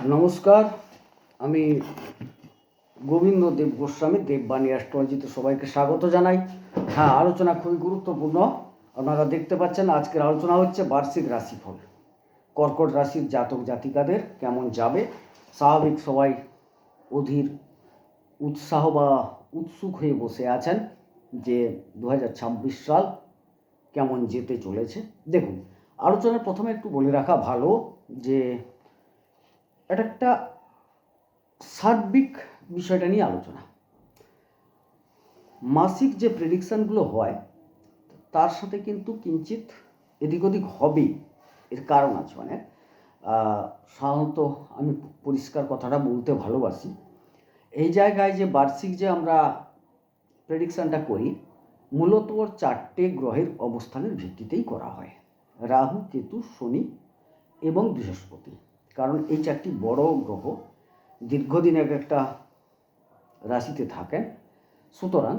নমস্কার, আমি গোবিন্দ দেব গোস্বামী, দেববাণী অ্যাস্ট্রোলজিতে সবাইকে স্বাগত জানাই। হ্যাঁ, আলোচনা খুবই গুরুত্বপূর্ণ। আপনারা দেখতে পাচ্ছেন আজকের আলোচনা হচ্ছে বার্ষিক রাশিফল। কর্কট রাশির জাতক জাতিকাদের কেমন যাবে। স্বাভাবিক সবাই অধীর উৎসাহ বা উৎসুক হয়ে বসে আছেন যে 2026 সাল কেমন যেতে চলেছে। দেখুন, আলোচনার প্রথমে একটু বলে রাখা ভালো যে এটা একটা সার্বিক বিষয়টা নিয়ে আলোচনা। মাসিক যে প্রেডিকশানগুলো হয় তার সাথে কিন্তু কিঞ্চিত এদিক ওদিক হবেই। এর কারণ আছে অনেক। সাধারণত আমি পরিষ্কার কথাটা বলতে ভালোবাসি। এই জায়গায় যে বার্ষিক যে আমরা প্রেডিকশানটা করি, মূলত ওর 4টে গ্রহের অবস্থানের ভিত্তিতেই করা হয়: রাহু, কেতু, শনি এবং বৃহস্পতি। কারণ এই 4টি বড় গ্রহ দীর্ঘদিন একটা রাশিতে থাকেন, সুতরাং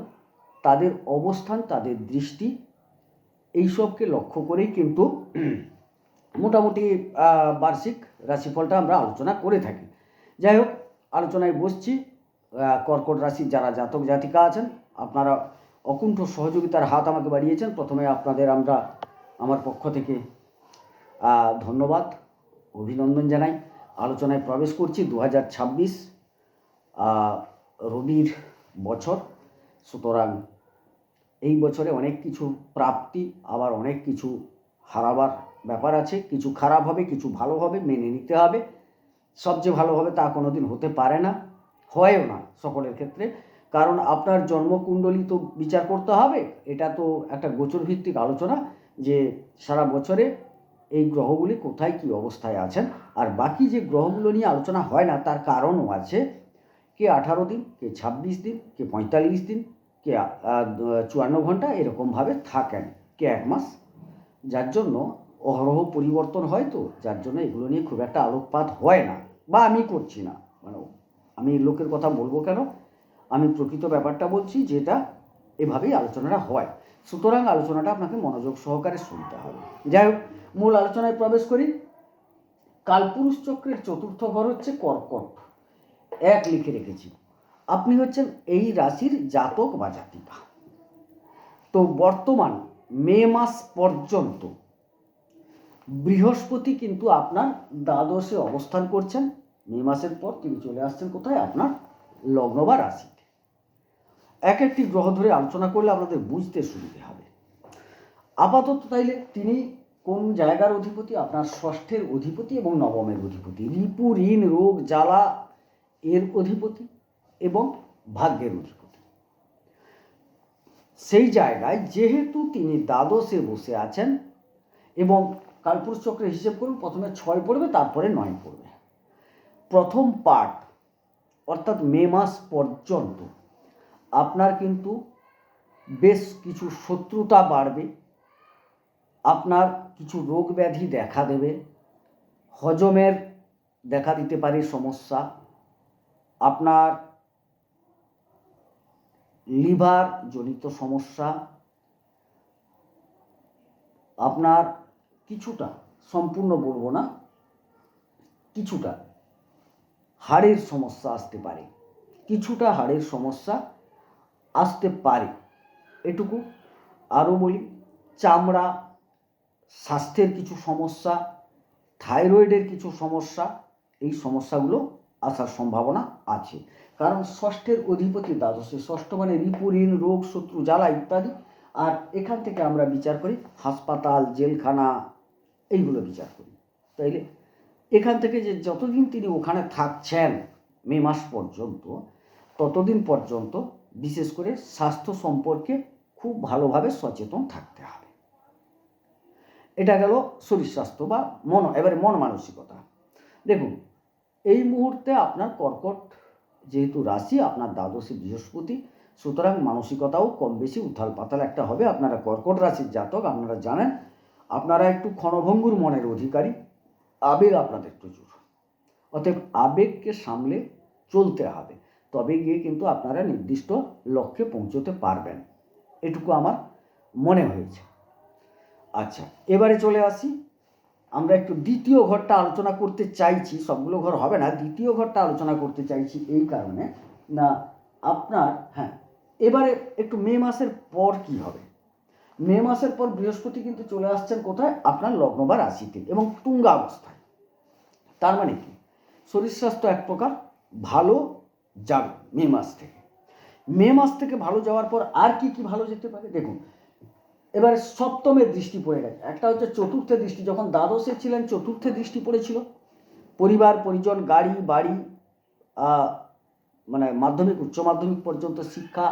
তাদের অবস্থান, তাদের দৃষ্টি, এইসবকে লক্ষ্য করেই কিন্তু মোটামুটি বার্ষিক রাশিফলটা আমরা আলোচনা করে থাকি। যাই হোক, আলোচনায় বসছি। কর্কট রাশির যারা জাতক জাতিকা আছেন, আপনারা অকুণ্ঠ সহযোগিতার হাত আমাকে বাড়িয়েছেন, প্রথমে আপনাদের আমার পক্ষ থেকে ধন্যবাদ, অভিনন্দন জানাই। আলোচনায় প্রবেশ করছি। 2026 রবির বছর, সুতরাং এই বছরে অনেক কিছু প্রাপ্তি, আবার অনেক কিছু হারাবার ব্যাপার আছে। কিছু খারাপ হবে, কিছু ভালো হবে, মেনে নিতে হবে। সবচেয়ে ভালো হবে তা কোনো দিন হতে পারে না, হয়ও না সকলের ক্ষেত্রে। কারণ আপনার জন্মকুণ্ডলী তো বিচার করতে হবে। এটা তো একটা গোচর ভিত্তিক আলোচনা যে সারা বছরে এই গ্রহগুলি কোথায় কী অবস্থায় আছেন। আর বাকি যে গ্রহগুলো নিয়ে আলোচনা হয় না তার কারণও আছে। কে 18 দিন, কে 26 দিন, কে 45 দিন, কে 54 ঘন্টা এরকমভাবে থাকেন, কে 1 মাস, যার জন্য অহরহ পরিবর্তন হয়। তো যার জন্য এগুলো নিয়ে খুব একটা আলোকপাত হয় না, বা আমি করছি না। মানে আমি লোকের কথা বলবো কেন, আমি প্রকৃত ব্যাপারটা বলছি, যেটা এভাবেই আলোচনাটা হয়। সুতরাং আলোচনাটা আপনাকে মনোযোগ সহকারে শুনতে হবে। যাই হোক, মূল আলোচনায় প্রবেশ করি। কালপুরুষ চক্রের চতুর্থ ঘর হচ্ছে কর্কট। 1 লিখে রেখেছি। আপনি হচ্ছেন এই রাশির জাতক বা জাতিকা। তো বর্তমান মে মাস পর্যন্ত বৃহস্পতি কিন্তু আপনার দ্বাদশে অবস্থান করছেন। মে মাসের পর তিনি চলে আসছেন কোথায়? আপনার লগ্ন বা রাশিতে। এক একটি গ্রহ ধরে আলোচনা করলে আপনাদের বুঝতে সুবিধে হবে। আপাতত তাইলে তিনি কোন জায়গার অধিপতি? আপনার ষষ্ঠের অধিপতি এবং নবমের অধিপতি। রিপু, ঋণ, রোগ, জ্বালা এর অধিপতি এবং ভাগ্যের অধিপতি। সেই জায়গায় যেহেতু তিনি দ্বাদশে বসে আছেন, এবং কালপুরুষ চক্রের হিসেব করুন, প্রথমে 6 পড়বে, তারপরে 9 পড়বে। প্রথম পার্ট অর্থাৎ মে মাস পর্যন্ত আপনার কিন্তু বেশ কিছু শত্রুতা বাড়বে, আপনার কিছু রোগ ব্যাধি দেখা দেবে, হজমের দেখা দিতে পারে সমস্যা, আপনার লিভার জনিত সমস্যা, আপনার কিছুটা, সম্পূর্ণ বলবো না, কিছুটা হাড়ের সমস্যা আসতে পারে, কিছুটা হাড়ের সমস্যা আসতে পারে, এটুকু। আরও বলি, চামড়া, স্বাস্থ্যের কিছু সমস্যা, থাইরয়েডের কিছু সমস্যা, এই সমস্যাগুলো আসার সম্ভাবনা আছে। কারণ ষষ্ঠের অধিপতি দ্বাদশে, ষষ্ঠ মানে রিপু, ঋণ, রোগ, শত্রু, জ্বালা ইত্যাদি। আর এখান থেকে আমরা বিচার করি হাসপাতাল, জেলখানা, এইগুলো বিচার করি। তাইলে এখান থেকে যে যতদিন তিনি ওখানে থাকছেন মে মাস পর্যন্ত, ততদিন পর্যন্ত বিশেষ করে স্বাস্থ্য সম্পর্কে খুব ভালোভাবে সচেতন থাকতে হবে। এটা গেল শরীর স্বাস্থ্য বা এবারে মন মানসিকতা। দেখুন, এই মুহূর্তে আপনার কর্কট যেহেতু রাশি, আপনার দ্বাদশে বৃহস্পতি, সুতরাং মানসিকতাও কম বেশি উথাল পাতাল একটা হবে। আপনারা কর্কট রাশির জাতক, আপনারা জানেন আপনারা একটু ক্ষণভঙ্গুর মনের অধিকারী, আবেগ আপনাদের প্রচুর। অতএব আবেগকে সামলে চলতে হবে, তবে গিয়ে কিন্তু আপনারা নির্দিষ্ট লক্ষ্যে পৌঁছতে পারবেন, এটুকু আমার মনে হয়েছে। আচ্ছা, এবারে চলে আসি আমরা একটু দ্বিতীয় ঘরটা আলোচনা করতে চাইছি, সবগুলো ঘর হবে না, দ্বিতীয় ঘরটা আলোচনা করতে চাইছি এই কারণে না আপনার, হ্যাঁ, এবারে একটু মে মাসের পর কি হবে। মে মাসের পর বৃহস্পতি কিন্তু চলে আসছেন কোথায়, আপনার লগ্ন বা রাশিতে এবং তুঙ্গা অবস্থায়। তার মানে কি, শরীর স্বাস্থ্য এক প্রকার ভালো যাবে মে মাস থেকে। মে মাস থেকে ভালো যাওয়ার পর আর কি কি ভালো যেতে পারে দেখুন, এবারে সপ্তমের দৃষ্টি পড়ে গেছে, একটা হচ্ছে চতুর্থে দৃষ্টি, যখন দ্বাদশে ছিলেন চতুর্থে দৃষ্টি পড়েছিল, পরিবার পরিজন গাড়ি বাড়ি মানে মাধ্যমিক উচ্চ মাধ্যমিক পর্যন্ত শিক্ষা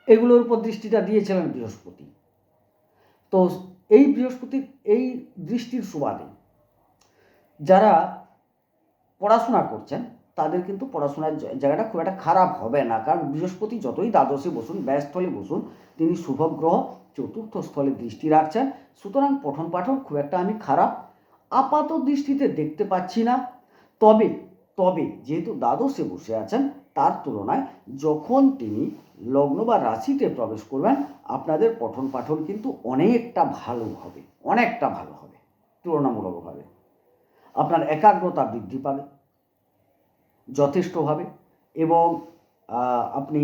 এগুলোর উপর দৃষ্টিটা দিয়েছিলেন বৃহস্পতি। তো এই বৃহস্পতির এই দৃষ্টির সুবাদে যারা পড়াশোনা করছেন তাদের কিন্তু পড়াশোনার জায়গাটা খুব একটা খারাপ হবে না, কারণ বৃহস্পতি যতই দ্বাদশে বসুন ব্যয়স্থলে বসুন তিনি শুভ গ্রহ, চতুর্থ স্থলে দৃষ্টি রাখছেন, সুতরাং পঠন পাঠন খুব একটা আমি খারাপ আপাত দৃষ্টিতে দেখতে পাচ্ছি না। তবে তবে যেহেতু দ্বাদশে বসে আছেন তার তুলনায় যখন তিনি লগ্ন বা রাশিতে প্রবেশ করবেন আপনাদের পঠন পাঠন কিন্তু অনেকটা ভালো হবে, অনেকটা ভালো হবে তুলনামূলকভাবে। আপনার একাগ্রতা বৃদ্ধি পাবে যথেষ্টভাবে এবং আপনি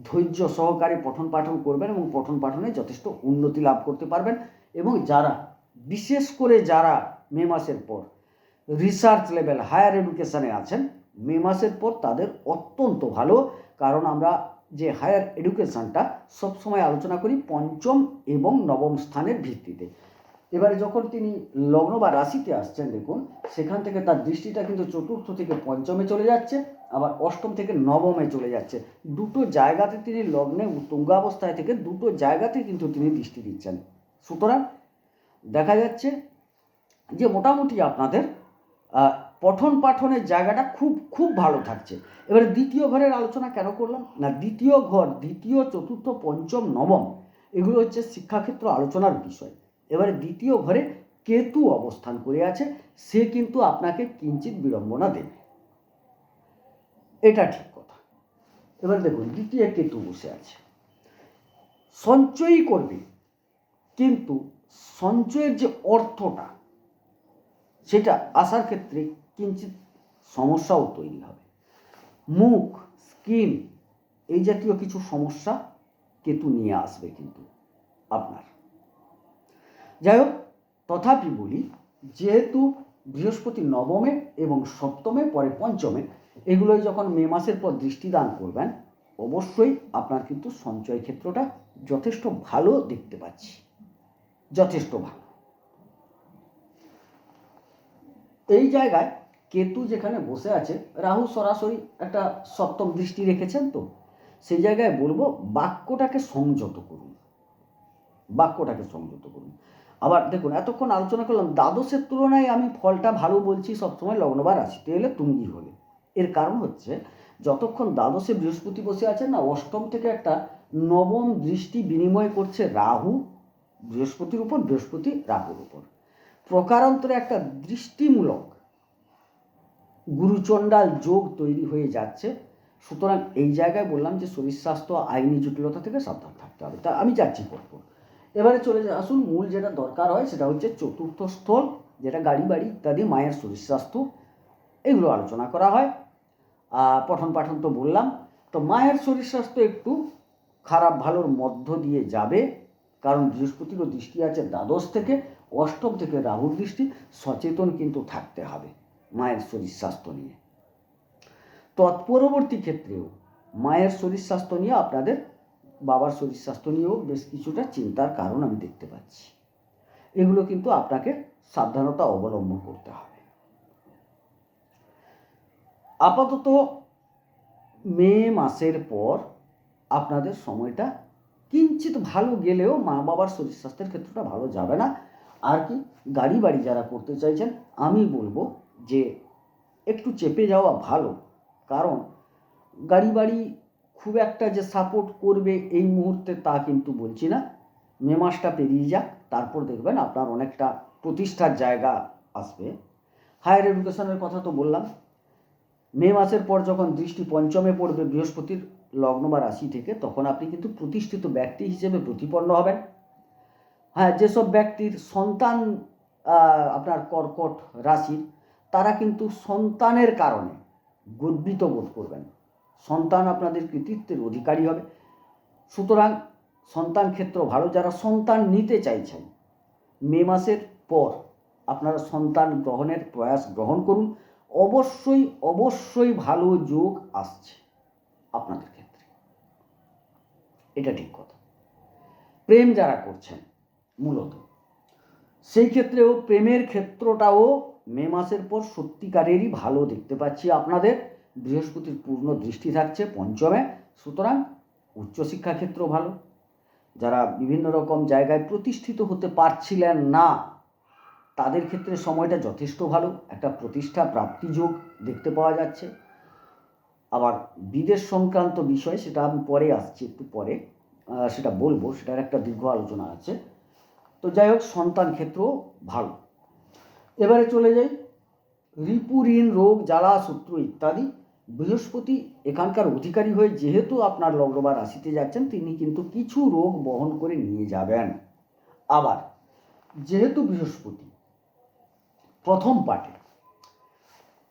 ধৈর্য সহকারে পঠন পাঠন করবেন এবং পঠন পাঠনে যথেষ্ট উন্নতি লাভ করতে পারবেন। এবং যারা বিশেষ করে যারা মে মাসের পর রিসার্চ লেভেল হায়ার এডুকেশানে আছেন মে মাসের পর তাদের অত্যন্ত ভালো, কারণ আমরা যে হায়ার এডুকেশানটা সবসময় আলোচনা করি পঞ্চম এবং নবম স্থানের ভিত্তিতে। এবারে যখন তিনি লগ্ন বা রাশিতে আসছেন দেখুন সেখান থেকে তার দৃষ্টিটা কিন্তু চতুর্থ থেকে পঞ্চমে চলে যাচ্ছে, আবার অষ্টম থেকে নবমে চলে যাচ্ছে। দুটো জায়গাতে তিনি লগ্নে তুঙ্গাবস্থায় থেকে দুটো জায়গাতে কিন্তু তিনি দৃষ্টি দিচ্ছেন। সুতরাং দেখা যাচ্ছে যে মোটামুটি আপনাদের পঠন পাঠনের জায়গাটা খুব খুব ভালো থাকছে। এবারে দ্বিতীয় ঘরের আলোচনা কেন করলাম না, দ্বিতীয় ঘর দ্বিতীয় চতুর্থ পঞ্চম নবম এগুলো হচ্ছে শিক্ষাক্ষেত্র আলোচনার বিষয়। এবারে দ্বিতীয় ঘরে কেতু অবস্থান করে আছে, সে কিন্তু আপনাকে কিঞ্চিত বিড়ম্বনা দেবে, এটা ঠিক কথা। এবার দেখুন দ্বিতীয় কেতু বসে আছে, সঞ্চয়ই করবে কিন্তু সঞ্চয়ের যে অর্থটা সেটা আসার ক্ষেত্রে কিঞ্চিত সমস্যাও তৈরি হবে, মুখ স্কিন এই জাতীয় কিছু সমস্যা কেতু নিয়ে আসবে কিন্তু আপনার। যাই হোক তথাপি বলি যেহেতু বৃহস্পতি নবমে এবং সপ্তমে পরে পঞ্চমে এগুলোই যখন মে মাসের পর দৃষ্টিদান করবেন অবশ্যই আপনার কিন্তু সঞ্চয় ক্ষেত্রটা যথেষ্ট ভালো দেখতে পাচ্ছি, যথেষ্ট ভালো। এই জায়গায় কেতু যেখানে বসে আছে রাহু সরাসরি একটা সপ্তম দৃষ্টি রেখেছেন, তো সেই জায়গায় বলবো বাক্যটাকে সংযত করুন, বাক্যটাকে সংযত করুন। আবার দেখুন এতক্ষণ আলোচনা করলাম দ্বাদশের তুলনায় আমি ফলটা ভালো বলছি সবসময় লগ্ন বা রাশিতে এলে তুঙ্গি হলে, এর কারণ হচ্ছে যতক্ষণ দ্বাদশে বৃহস্পতি বসে আছেন না অষ্টম থেকে একটা নবম দৃষ্টি বিনিময় করছে রাহু বৃহস্পতির উপর, বৃহস্পতি রাহুর উপর, প্রকারান্তরে একটা দৃষ্টিমূলক গুরুচণ্ডাল যোগ তৈরি হয়ে যাচ্ছে। সুতরাং এই জায়গায় বললাম যে শরীর স্বাস্থ্য আইনি জটিলতা থেকে সাবধান থাকতে হবে, তা আমি যাচ্ছি করবো। এবারে চলে আসুন মূল যেটা দরকার হয় সেটা হচ্ছে চতুর্থ স্থল, যেটা গাড়ি বাড়ি ইত্যাদি, মায়ের শরীর স্বাস্থ্য এগুলো আলোচনা করা হয়। পঠন পাঠন তো বললাম, তো মায়ের শরীর স্বাস্থ্য একটু খারাপ ভালোর মধ্য দিয়ে যাবে, কারণ বৃহস্পতিরও দৃষ্টি আছে দ্বাদশ থেকে, অষ্টম থেকে রাহুর দৃষ্টি, সচেতন কিন্তু থাকতে হবে মায়ের শরীর স্বাস্থ্য নিয়ে। তৎপরবর্তী ক্ষেত্রেও মায়ের শরীর স্বাস্থ্য নিয়ে আপনাদের বাবার শরীর স্বাস্থ্য নিয়েও বেশ কিছুটা চিন্তার কারণ আমি দেখতে পাচ্ছি, এগুলো কিন্তু আপনাকে সাবধানতা অবলম্বন করতে হবে। আপাতত মে মাসের পর আপনাদের সময়টা কিঞ্চিত ভালো গেলেও মা বাবার শরীর স্বাস্থ্যের ক্ষেত্রটা ভালো যাবে না। আর কি গাড়ি বাড়ি যারা করতে চাইছেন আমি বলবো যে একটু চেপে যাওয়া ভালো, কারণ গাড়ি বাড়ি খুব একটা যে সাপোর্ট করবে এই মুহূর্তে তা কিন্তু বলছি না, মে মাসটা পেরিয়ে যাক তারপর দেখবেন আপনার অনেকটা প্রতিষ্ঠার জায়গা আসবে। হায়ার এডুকেশনের কথা তো বললাম, মে মাসের পর যখন দৃষ্টি পঞ্চমে পড়বে বৃহস্পতির লগ্ন বা রাশি থেকে তখন আপনি কিন্তু প্রতিষ্ঠিত ব্যক্তি হিসেবে প্রতিপন্ন হবেন। হ্যাঁ, যেসব ব্যক্তির সন্তান আপনার কর্কট রাশির, তারা কিন্তু সন্তানের কারণে গর্বিত বোধ করবেন, সন্তান আপনাদের কৃতিত্বের অধিকারী হবে। সুতরাং সন্তান ক্ষেত্র ভালো। যারা সন্তান নিতে চাইছেন, মে মাসের পর আপনারা সন্তান গ্রহণের প্রয়াস গ্রহণ করুন। অবশ্যই অবশ্যই ভালো যোগ আসছে আপনাদের ক্ষেত্রে, এটা ঠিক কথা। প্রেম যারা করছেন মূলত, সেই ক্ষেত্রেও প্রেমের ক্ষেত্রটাও মে মাসের পর সত্যিকারেরই ভালো দেখতে পাচ্ছি আপনাদের। বৃহস্পতির পূর্ণ দৃষ্টি থাকছে পঞ্চমে, সুতরাং উচ্চশিক্ষা ক্ষেত্র ভালো। যারা বিভিন্ন রকম জায়গায় প্রতিষ্ঠিত হতে পারছিলেন না, তাদের ক্ষেত্রে সময়টা যথেষ্ট ভালো, একটা প্রতিষ্ঠা প্রাপ্তি যোগ দেখতে পাওয়া যাচ্ছে। আবার বিদেশ সংক্রান্ত বিষয়, সেটা আমি পরে আসছি, একটু পরে সেটা বলবো, সেটার একটা দীর্ঘ আলোচনা আছে। তো যাই হোক, সন্তান ক্ষেত্র ভালো। এবারে চলে যাই রিপু, ঋণ, রোগ, জ্বালা, শত্রু ইত্যাদি। বৃহস্পতি এখানকার অধিকারী হয়ে যেহেতু আপনার লগ্ন বা রাশিতে যাচ্ছেন, তিনি কিন্তু কিছু রোগ বহন করে নিয়ে যাবেন। আবার যেহেতু বৃহস্পতি প্রথম পাঠে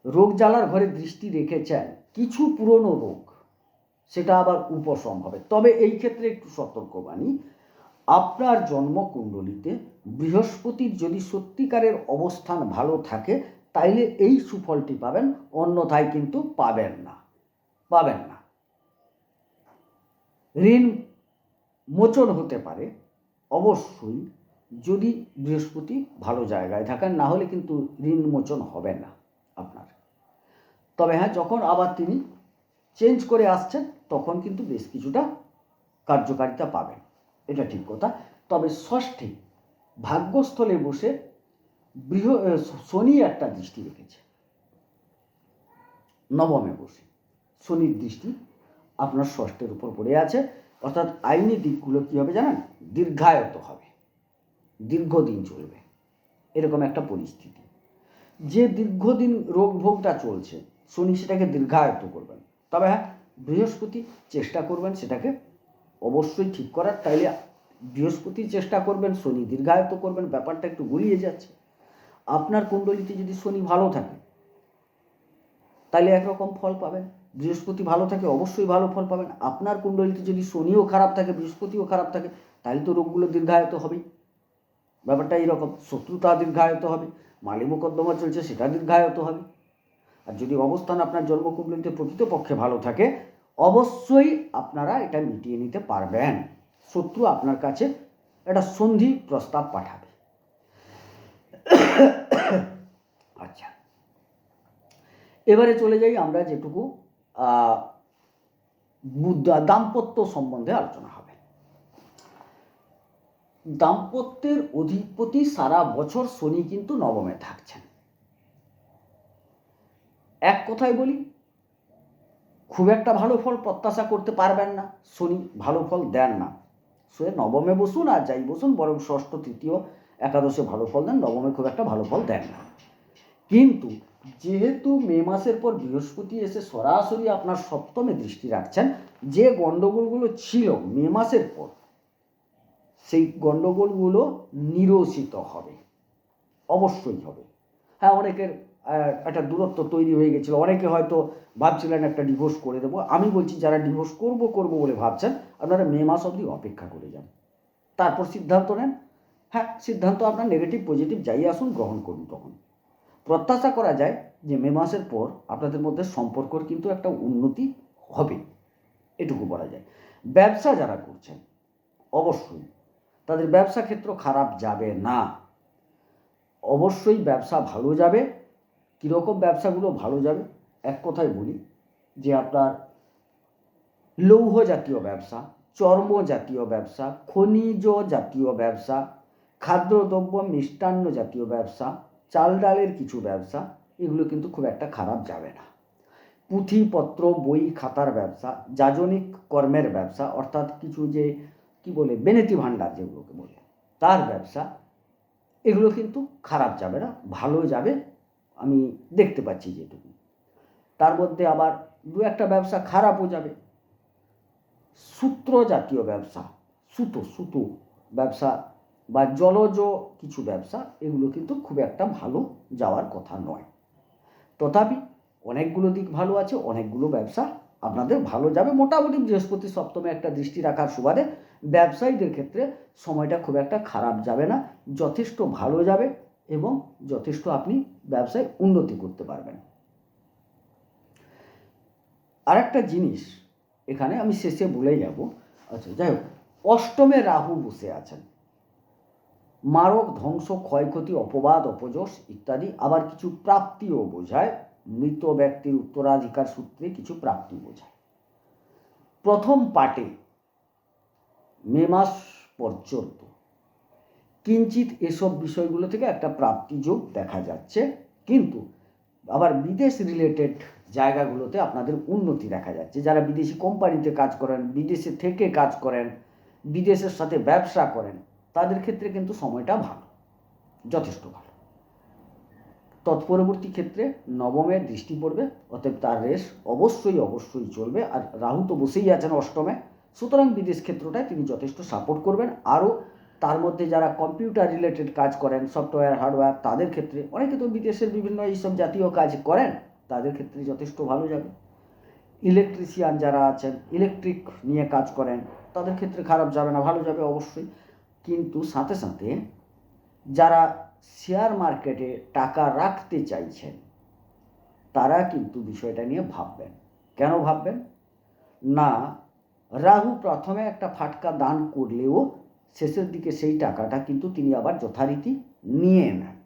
রোগ জ্বালার ঘরে দৃষ্টি রেখেছেন, কিছু পুরনো রোগ সেটা আবার উপশম হবে। তবে এই ক্ষেত্রে একটু সতর্কবাণী, আপনার জন্মকুণ্ডলিতে বৃহস্পতির যদি সত্যিকারের অবস্থান ভালো থাকে, তাইলে এই সুফলটি পাবেন, অন্যথায় কিন্তু পাবেন না। ঋণ মোচন হতে পারে অবশ্যই যদি বৃহস্পতি ভালো জায়গায় থাকেন, না হলে কিন্তু ঋণ মোচন হবে না আপনার। তবে হ্যাঁ, যখন আবার তিনি চেঞ্জ করে আসছেন, তখন কিন্তু বেশ কিছুটা কার্যকারিতা পাবেন, এটা ঠিক কথা। তবে ষষ্ঠে ভাগ্যস্থলে বসে শনি একটা দৃষ্টি রেখেছে, নবমে বসে শনির দৃষ্টি আপনার ষষ্ঠের উপর পড়ে আছে। অর্থাৎ আইনি দিকগুলো কী হবে জানেন, দীর্ঘায়িত হবে, দীর্ঘদিন চলবে, এরকম একটা পরিস্থিতি। যে দীর্ঘদিন রোগভোগটা চলছে, শনি সেটাকে দীর্ঘায়িত করবেন। তবে হ্যাঁ, বৃহস্পতি চেষ্টা করবেন সেটাকে অবশ্যই ঠিক করার। তাইলে বৃহস্পতি চেষ্টা করবেন, শনি দীর্ঘায়িত করবেন, ব্যাপারটা একটু গুলিয়ে যাচ্ছে। আপনার কুণ্ডলিতে যদি শনি ভালো থাকে, তাহলে একরকম ফল পাবেন। বৃহস্পতি ভালো থাকে, অবশ্যই ভালো ফল পাবেন। আপনার কুণ্ডলিতে যদি শনিও খারাপ থাকে, বৃহস্পতিও খারাপ থাকে, তাহলে তো রোগগুলো দীর্ঘায়িত হবেই। ব্যাপারটা এইরকম, শত্রুতা দীর্ঘায়িত হবে, মালি মোকদ্দমা চলছে সেটা দীর্ঘায়িত হবে। আর যদি অবস্থান আপনার জন্মকুণ্ডলিতে প্রকৃতপক্ষে ভালো থাকে, অবশ্যই আপনারা এটা মিটিয়ে নিতে পারবেন। শত্রু আপনার কাছে একটা সন্ধি প্রস্তাব পাঠাবে। আচ্ছা, এবারে চলে যাই আমরা যেটুকু দাম্পত্য সম্বন্ধে আলোচনা হবে। দাম্পত্যের অধিপতি সারা বছর শনি কিন্তু নবমে থাকছেন। এক কথায় বলি, খুব একটা ভালো ফল প্রত্যাশা করতে পারবেন না, শনি ভালো ফল দেন না। সে নবমে বসুন আর যাই বসুন, বরং ষষ্ঠ, তৃতীয়, একাদশে ভালো ফল দেন, নবমে খুব একটা ভালো ফল দেন না। কিন্তু যেহেতু মে মাসের পর বৃহস্পতি এসে সরাসরি আপনার সপ্তমে দৃষ্টি রাখছেন, যে গণ্ডগোলগুলো ছিল মে মাসের পর, সেই গণ্ডগোলগুলো নিরসিত হবে, অবশ্যই হবে। হ্যাঁ, অনেকের একটা দূরত্ব তৈরি হয়ে গেছিলো, অনেকে হয়তো ভাবছিলেন একটা ডিভোর্স করে দেবো। আমি বলছি, যারা ডিভোর্স করবো বলে ভাবছেন, আপনারা মে মাস অবধি অপেক্ষা করে যান, তারপর সিদ্ধান্ত নেন। হ্যাঁ, সিদ্ধান্ত আপনার নেগেটিভ পজিটিভ যাই আসুন, গ্রহণ করুন। তখন প্রত্যাশা করা যায় যে মে মাসের পর আপনাদের মধ্যে সম্পর্কর কিন্তু একটা উন্নতি হবে, এটুকু বলা যায়। ব্যবসা যারা করছেন, অবশ্যই তাদের ব্যবসা ক্ষেত্র খারাপ যাবে না, অবশ্যই ব্যবসা ভালো যাবে। কীরকম ব্যবসাগুলো ভালো যাবে, এক কথায় বলি যে আপনার লৌহ জাতীয় ব্যবসা, চর্ম জাতীয় ব্যবসা, খনিজ জাতীয় ব্যবসা, খাদ্যদ্রব্য মিষ্টান্ন জাতীয় ব্যবসা, চাল ডালের কিছু ব্যবসা, এগুলো কিন্তু খুব একটা খারাপ যাবে না। পুঁথিপত্র, বই খাতার ব্যবসা, যাজনিক কর্মের ব্যবসা, অর্থাৎ কিছু যে কি বলে বেনেতি ভাণ্ডার যেগুলোকে বলে, তার ব্যবসা, এগুলো কিন্তু খারাপ যাবে না, ভালো যাবে, আমি দেখতে পাচ্ছি যেটুকু। তার মধ্যে আবার দু একটা ব্যবসা খারাপও যাবে। সূত্র জাতীয় ব্যবসা, সুতো ব্যবসা বা জলজ কিছু ব্যবসা, এগুলো কিন্তু খুব একটা ভালো যাওয়ার কথা নয়। তথাপি অনেকগুলো দিক ভালো আছে, অনেকগুলো ব্যবসা আপনাদের ভালো যাবে। মোটামুটি বৃহস্পতি সপ্তমে একটা দৃষ্টি রাখার সুবাদে ব্যবসায়ীদের ক্ষেত্রে সময়টা খুব একটা খারাপ যাবে না, যথেষ্ট ভালো যাবে এবং যথেষ্ট আপনি ব্যবসায় উন্নতি করতে পারবেন। আর একটা জিনিস এখানে আমি শেষে বলে যাব, আচ্ছা যাই হোক, অষ্টমে রাহু বসে আছেন, মারক, ধ্বংস, ক্ষয়ক্ষতি, অপবাদ, অপযশ ইত্যাদি। আবার কিছু প্রাপ্তিও বোঝায়, মৃত ব্যক্তির উত্তরাধিকার সূত্রে কিছু প্রাপ্তি বোঝায়। প্রথম পার্টে মে মাস পর্যন্ত কিঞ্চিত এসব বিষয়গুলো থেকে একটা প্রাপ্তি যোগ দেখা যাচ্ছে, কিন্তু আবার বিদেশ রিলেটেড জায়গাগুলোতে আপনাদের উন্নতি দেখা যাচ্ছে। যারা বিদেশি কোম্পানিতে কাজ করেন, বিদেশে থেকে কাজ করেন, বিদেশের সাথে ব্যবসা করেন, তাদের ক্ষেত্রে কিন্তু সময়টা ভালো, যথেষ্ট ভালো। তৎপরবর্তী ক্ষেত্রে নবমে দৃষ্টি পড়বে, অতএব তার রেশ অবশ্যই চলবে। আর রাহু তো বসেই আছেন অষ্টমে, সুতরাং বিদেশ ক্ষেত্রটায় তিনি যথেষ্ট সাপোর্ট করবেন। আরও তার মধ্যে যারা কম্পিউটার রিলেটেড কাজ করেন, সফটওয়্যার, হার্ডওয়্যার, তাদের ক্ষেত্রে, অনেকে তো বিদেশের বিভিন্ন এইসব জাতীয় কাজ করেন, তাদের ক্ষেত্রে যথেষ্ট ভালো যাবে। ইলেকট্রিশিয়ান যারা আছেন, ইলেকট্রিক নিয়ে কাজ করেন, তাদের ক্ষেত্রে খারাপ যাবে না, ভালো যাবে অবশ্যই। কিন্তু সাথে সাথে যারা শেয়ার মার্কেটে টাকা রাখতে চাইছেন, তারা কিন্তু বিষয়টা নিয়ে ভাববেন। কেন ভাববেন না? রাহু প্রথমে একটা ফাটকা দান করলেও শেষের দিকে সেই টাকাটা কিন্তু তিনি আবার যথারীতি নিয়ে নেন।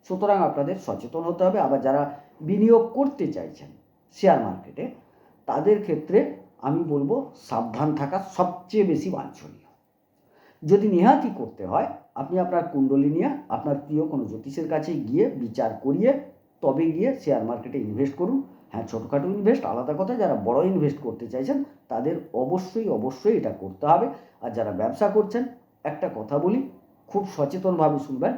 সুতরাং আপনাদের সচেতন হতে হবে। আবার যারা বিনিয়োগ করতে চাইছেন শেয়ার মার্কেটে, তাদের ক্ষেত্রে আমি বলবো সাবধান থাকা সবচেয়ে বেশি বাঞ্ছনীয়। যদি নেহাতি করতে হয়, আপনি আপনার কুণ্ডলী নিয়ে আপনার প্রিয় কোনো জ্যোতিষের কাছে গিয়ে বিচার করিয়ে তবে গিয়ে শেয়ার মার্কেটে ইনভেস্ট করুন। হ্যাঁ, ছোটোখাটো ইনভেস্ট আলাদা কথা, যারা বড় ইনভেস্ট করতে চাইছেন তাদের অবশ্যই এটা করতে হবে। আর যারা ব্যবসা করছেন, একটা কথা বলি, খুব সচেতনভাবে শুনবেন।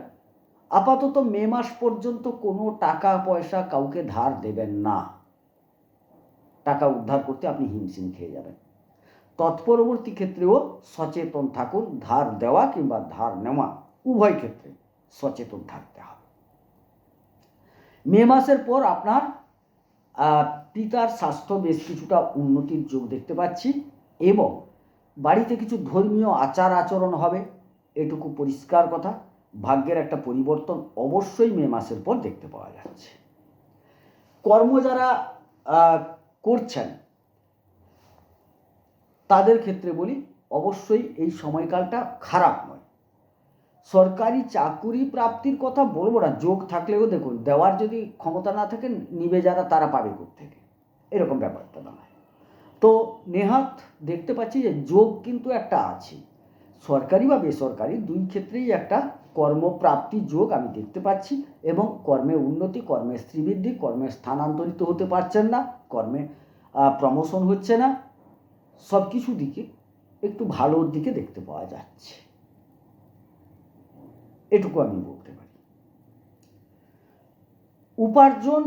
আপাতত মে মাস পর্যন্ত কোনো টাকা পয়সা কাউকে ধার দেবেন না, টাকা উদ্ধার করতে আপনি হিমশিম খেয়ে যাবেন। তৎপরবর্তী ক্ষেত্রেও সচেতন থাকুন, ধার দেওয়া কিংবা ধার নেওয়া উভয় ক্ষেত্রে সচেতন থাকতে হবে। মে মাসের পর আপনার পিতার স্বাস্থ্য বেশ কিছুটা উন্নতির যোগ দেখতে পাচ্ছি, এবং বাড়িতে কিছু ধর্মীয় আচার আচরণ হবে, এটুকু পরিষ্কার কথা। ভাগ্যের একটা পরিবর্তন অবশ্যই মে মাসের পর দেখতে পাওয়া যাচ্ছে। কর্ম যারা করছেন তাদের ক্ষেত্রে বলি, অবশ্যই এই সময়কালটা খারাপ নয়। সরকারি চাকুরি প্রাপ্তির কথা বলবো না, যোগ থাকলেও দেখুন, দেওয়ার যদি ক্ষমতা না থাকে, নিবে যারা তারা পাবে কোত্থেকে, এরকম ব্যাপারটা দাঁড়ায়। তো নেহাত দেখতে পাচ্ছি যে যোগ কিন্তু একটা আছে, সরকারি বা বেসরকারি দুই ক্ষেত্রেই একটা কর্মপ্রাপ্তি যোগ আমি দেখতে পাচ্ছি, এবং কর্মে উন্নতি, কর্মে শ্রীবৃদ্ধি, কর্মে স্থানান্তরিত হতে পারছেন না, কর্মে প্রমোশন হচ্ছে না, সব কিছু দিকে একটু ভালোর দিকে দেখতে পাওয়া যাচ্ছে, এটুকু আমি বলতে পারি। উপার্জন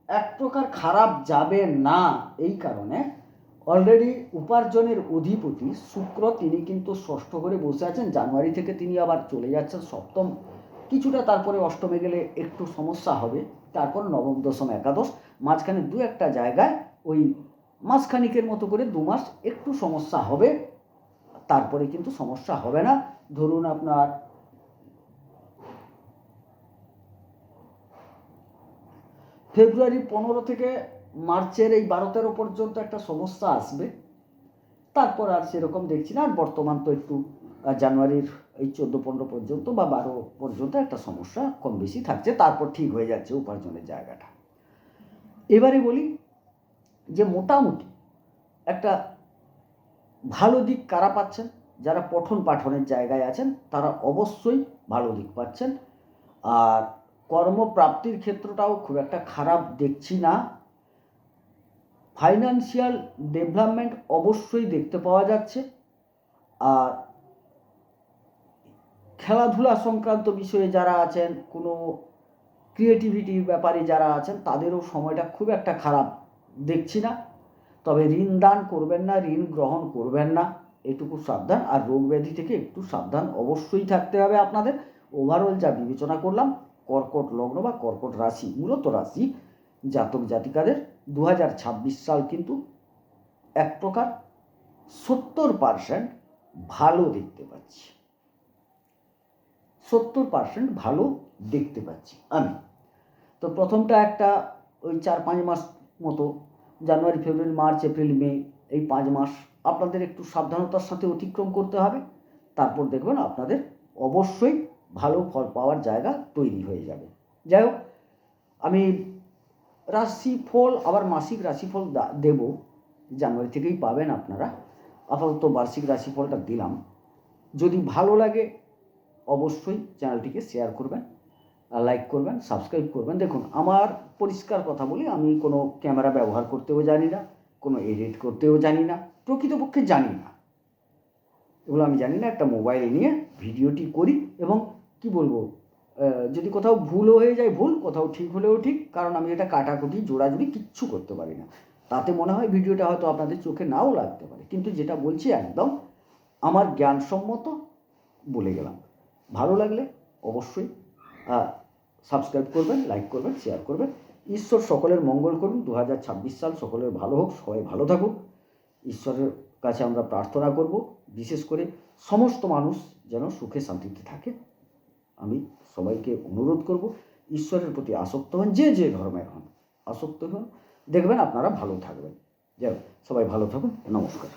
এক প্রকার খারাপ যাবে না, এই কারণে অলরেডি উপার্জনের অধিপতি শুক্র, তিনি কিন্তু ষষ্ঠ ঘরে বসে আছেন। জানুয়ারি থেকে তিনি আবার চলে যাচ্ছেন সপ্তম, কিছুটা তারপরে অষ্টমে গেলে একটু সমস্যা হবে, তারপর নবম, দশম, একাদশ, মাঝখানে দু একটা জায়গায় ওই মাসখানিকের মতো করে 2 মাস একটু সমস্যা হবে, তারপরে কিন্তু সমস্যা হবে না। ধরুন আপনার ফেব্রুয়ারি 15 থেকে মার্চের এই 12-13 পর্যন্ত একটা সমস্যা আসবে, তারপর আর সেরকম দেখছি না। আর বর্তমান তো একটু জানুয়ারির এই 14-15 পর্যন্ত বা 12 পর্যন্ত একটা সমস্যা কম বেশি থাকছে, তারপর ঠিক হয়ে যাচ্ছে উপার্জনের জায়গাটা। এবারে বলি যে মোটামুটি একটা ভালো দিক কারা পাচ্ছেন? যারা পঠন পাঠনের জায়গায় আছেন তারা অবশ্যই ভালো দিক পাচ্ছেন। আর কর্মপ্রাপ্তির ক্ষেত্রটাও খুব একটা খারাপ দেখছি না। ফাইন্যান্সিয়াল ডেভেলপমেন্ট অবশ্যই দেখতে পাওয়া যাচ্ছে। আর খেলাধুলা সংক্রান্ত বিষয়ে যারা আছেন, কোনো ক্রিয়েটিভিটির ব্যাপারে যারা আছেন, তাদেরও সময়টা খুব একটা খারাপ দেখছি না। তবে ঋণ দান করবেন না, ঋণ গ্রহণ করবেন না, এটুকু সাবধান। আর রোগ ব্যাধি থেকে একটু সাবধান অবশ্যই থাকতে হবে আপনাদের। ওভারঅল যা বিবেচনা করলাম, কর্কট লগ্ন বা কর্কট রাশি, মূলত রাশি জাতক জাতিকাদের 2026 সাল কিন্তু এক প্রকার 70% ভালো দেখতে পাচ্ছি। 70% ভালো দেখতে পাচ্ছি আমি। তো প্রথমটা একটা ওই 4-5 মাস মতো, জানুয়ারি, ফেব্রুয়ারি, মার্চ, এপ্রিল, মে, এই 5 মাস আপনাদের একটু সাবধানতার সাথে অতিক্রম করতে হবে। তারপর দেখবেন আপনাদের অবশ্যই ভালো ফল পাওয়ার জায়গা তৈরি হয়ে যাবে। যাই হোক, আমি রাশিফল আবার মাসিক রাশিফল দেব, জানুয়ারি থেকেই পাবেন আপনারা। আপাতত বার্ষিক রাশিফলটা দিলাম। যদি ভালো লাগে অবশ্যই চ্যানেলটিকে শেয়ার করবেন, লাইক করবেন, সাবস্ক্রাইব করবেন। দেখুন, আমার পরিষ্কার কথা বলি, আমি কোনো ক্যামেরা ব্যবহার করতেও জানি না, কোনো এডিট করতেও জানি না, প্রকৃতপক্ষে জানি না, এগুলো আমি জানি না। একটা মোবাইল নিয়ে ভিডিওটি করি এবং কি বলবো, যদি কোথাও ভুলও হয়ে যায় ভুল, কোথাও ঠিক হলেও ঠিক, কারণ আমি এটা কাটাকুটি জোড়াজুড়ি কিচ্ছু করতে পারি না। তাতে মনে হয় ভিডিওটা হয়তো আপনাদের চোখে নাও লাগতে পারে, কিন্তু যেটা বলছি একদম আমার জ্ঞানসম্মত বলে গেলাম। ভালো লাগলে অবশ্যই সাবস্ক্রাইব করবেন, লাইক করবেন, শেয়ার করবেন। ঈশ্বর সকলের মঙ্গল করুন। 2026 সাল সকলের ভালো হোক, সবাই ভালো থাকুন। ঈশ্বরের কাছে আমরা প্রার্থনা করব, বিশেষ করে সমস্ত মানুষ যেন সুখে শান্তিতে থাকে। আমি সবাইকে অনুরোধ করব, ঈশ্বরের প্রতি আসক্ত হন, যে যে ধর্মের হন, আসক্ত হন, দেখবেন আপনারা ভালো থাকবেন। যাই হোক, সবাই ভালো থাকুন। নমস্কার।